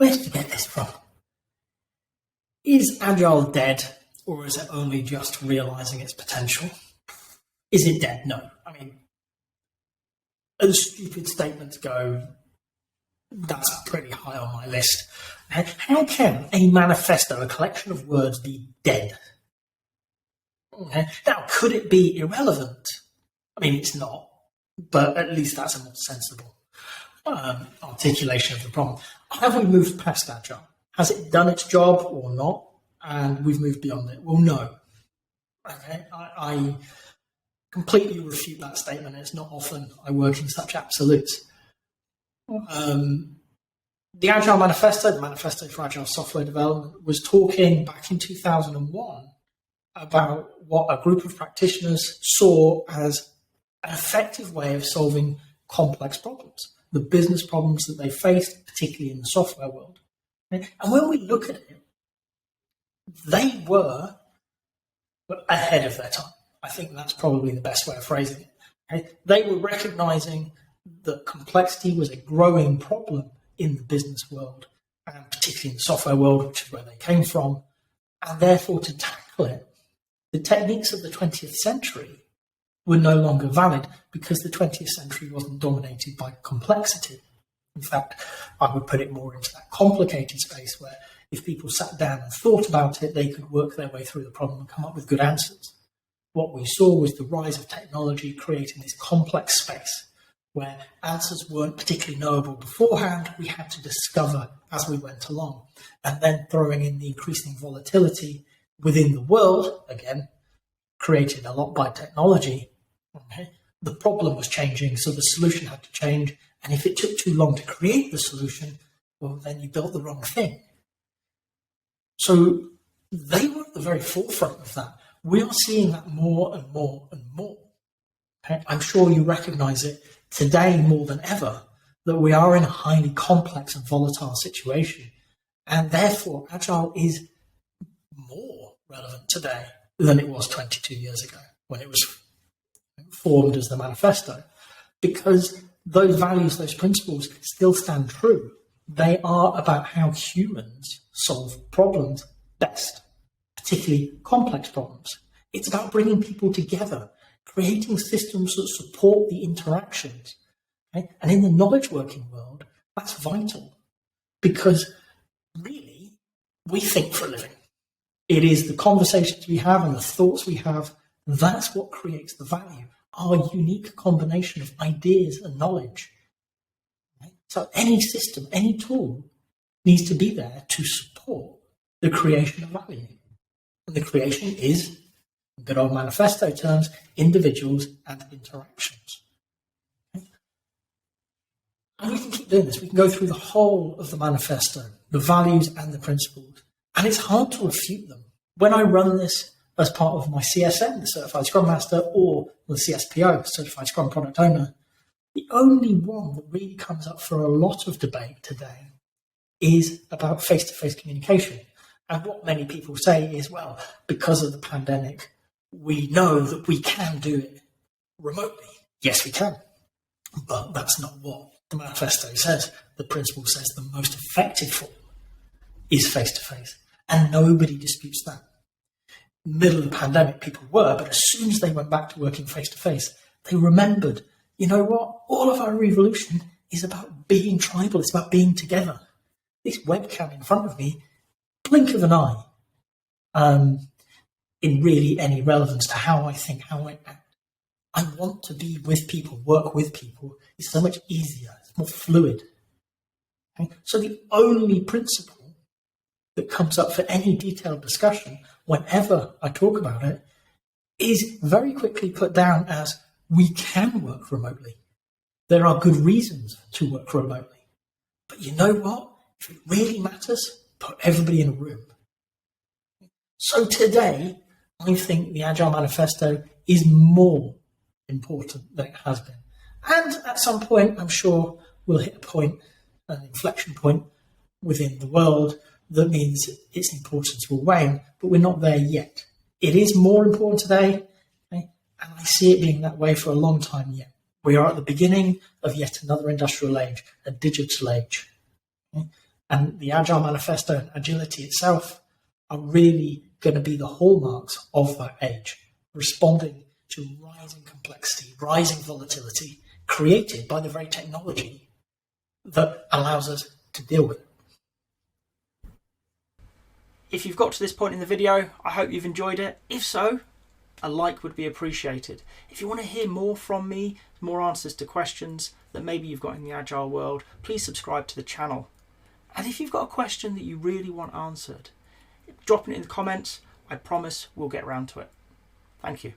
where did you get this from? Is Agile dead, or is it only just realizing its potential? Is it dead? No. I mean, as stupid statements go, that's pretty high on my list. How can a manifesto, a collection of words, be dead? Now, could it be irrelevant? I mean, it's not, but at least that's a more sensible articulation of the problem. Have we moved past Agile? Has it done its job or not? And we've moved beyond it? Well, no. Okay, I completely refute that statement. It's not often I work in such absolutes. The Agile Manifesto, the Manifesto for Agile Software Development, was talking back in 2001 about what a group of practitioners saw as an effective way of solving complex problems, the business problems that they faced, particularly in the software world. And when we look at it, they were ahead of their time. I think that's probably the best way of phrasing it. They were recognizing that complexity was a growing problem in the business world, and particularly in the software world, which is where they came from. And therefore, to tackle it, the techniques of the 20th century were no longer valid because the 20th century wasn't dominated by complexity. In fact, I would put it more into that complicated space where if people sat down and thought about it, they could work their way through the problem and come up with good answers. What we saw was the rise of technology creating this complex space where answers weren't particularly knowable beforehand. We had to discover as we went along. And then throwing in the increasing volatility within the world, again, created a lot by technology. Okay. The problem was changing, so the solution had to change. And if it took too long to create the solution, well, then you built the wrong thing. So they were at the very forefront of that. We are seeing that more and more and more. Okay? I'm sure you recognize it today more than ever, that we are in a highly complex and volatile situation. And therefore, Agile is more relevant today than it was 22 years ago when it was formed as the manifesto. Because those values, those principles still stand true. They are about how humans solve problems best, particularly complex problems. It's about bringing people together, creating systems that support the interactions. Okay? And in the knowledge working world, that's vital because really we think for a living. It is the conversations we have and the thoughts we have. That's what creates the value, our unique combination of ideas and knowledge. Right? So any system, any tool needs to be there to support the creation of value. And the creation is, in good old manifesto terms, individuals and interactions. Okay? And we can keep doing this. We can go through the whole of the manifesto, the values and the principles. And it's hard to refute them. When I run this as part of my CSM, the Certified Scrum Master, or the CSPO, Certified Scrum Product Owner, the only one that really comes up for a lot of debate today is about face-to-face communication. And what many people say is, well, because of the pandemic, we know that we can do it remotely. Yes, we can. But that's not what the manifesto says. The principle says the most effective form is face-to-face. And nobody disputes that. In the middle of the pandemic, people were, but as soon as they went back to working face-to-face, they remembered, you know what? All of our revolution is about being tribal. It's about being together. This webcam in front of me, blink of an eye, in really any relevance to how I think, how I act. I want to be with people, work with people. It's so much easier. It's more fluid. Okay? So the only principle that comes up for any detailed discussion whenever I talk about it is very quickly put down as we can work remotely. There are good reasons to work remotely. But you know what? If it really matters, put everybody in a room. So today, I think the Agile Manifesto is more important than it has been. And at some point, I'm sure we'll hit a point, an inflection point within the world that means its importance will wane, but we're not there yet. It is more important today, okay? And I see it being that way for a long time yet. We are at the beginning of yet another industrial age, a digital age. Okay? And the Agile Manifesto and agility itself are really going to be the hallmarks of that age, responding to rising complexity, rising volatility created by the very technology that allows us to deal with it. If you've got to this point in the video, I hope you've enjoyed it. If so, a like would be appreciated. If you want to hear more from me, more answers to questions that maybe you've got in the Agile world, please subscribe to the channel. And if you've got a question that you really want answered, drop it in the comments. I promise we'll get around to it. Thank you.